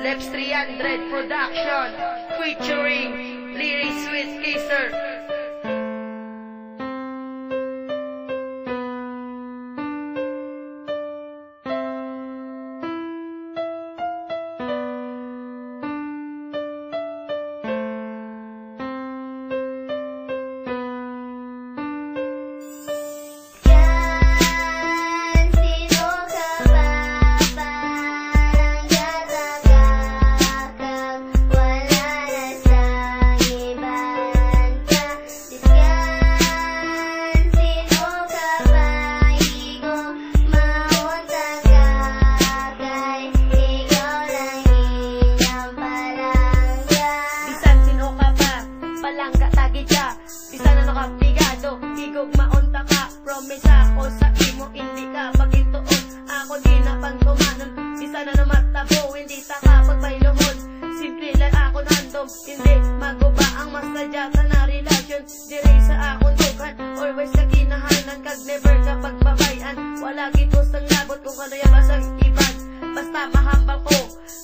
Leps 300 Production featuring Lyrics with Kaiser. Bisa na nakapigado, higog maunta ka. Promise ako sa imo, hindi ka pagituon. Ako di na pangtumanon, bisa na namatabo, hindi ta ka pagbaylohon. Simple lang ako nandom, hindi maguba ang masadya sa na relasyon. Diri sa akong tukan, always sa kinahanan, kag never ka pagbabayan. Wala gito sang lagot kung ano yung basang iban. Basta mahambal ko,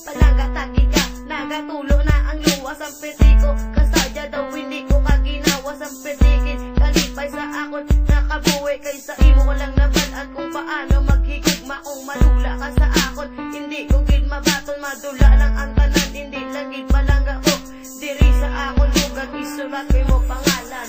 palanggatagi ka, nagatulo na ang luwas ang peti ko. Kasadya daw hindi ko kaginawas ang petigin. Kalipay sa akon, nakabuwi kaysa imo walang nabalaan kung paano maghigugma kung malula ka sa akon. Hindi ko gid mabaton, madula lang ang tanan, hindi lang gid malangga ko. Diri sa akon lugar, isulat ko mo pangalan.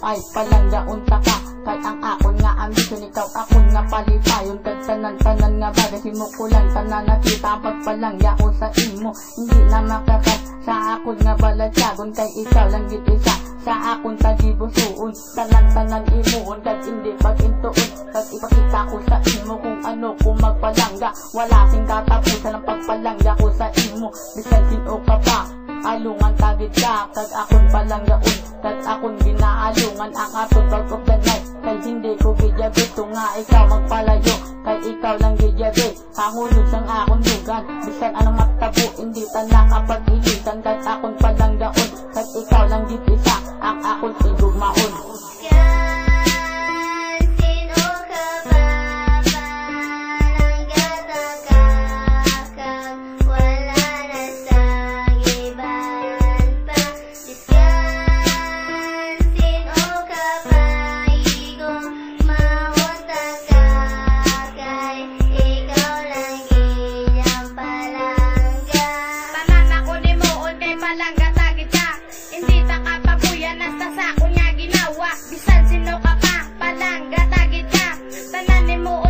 Ay palangga unta ka, kay ang akon nga ambisyon, ikaw akon nga palipayon. Kag tanan-tanan nga bagay simukulan, tanan nakita pagpalangga ko sa imo. Hindi na makakat sa akon nga balatyagon, kay ikaw lang gid isa sa akon tagibusuon. Tanan-tanan imuon, kag hindi pagintuon, kag ipakita ko sa imo kung ano ko magpalangga. Wala sing katapusan ang pagpalangga ko sa imo. Bisan sino ka pa, alungan tagid ka, kag akon palanggaon, kag akon ginaalungan ang aton out of the night. Kay hindi ko gidyabi nga ikaw magpalayo, kay ikaw lang gidyabi kahunod sang akon dugan. Bisan anong matabo, hindi ta nakapag-ilitan, kag akon palanggaon, kag ikaw lang gid isa ang akon igugmaon. Bisan sino ka pa, palangga tagid ka, tanan nimo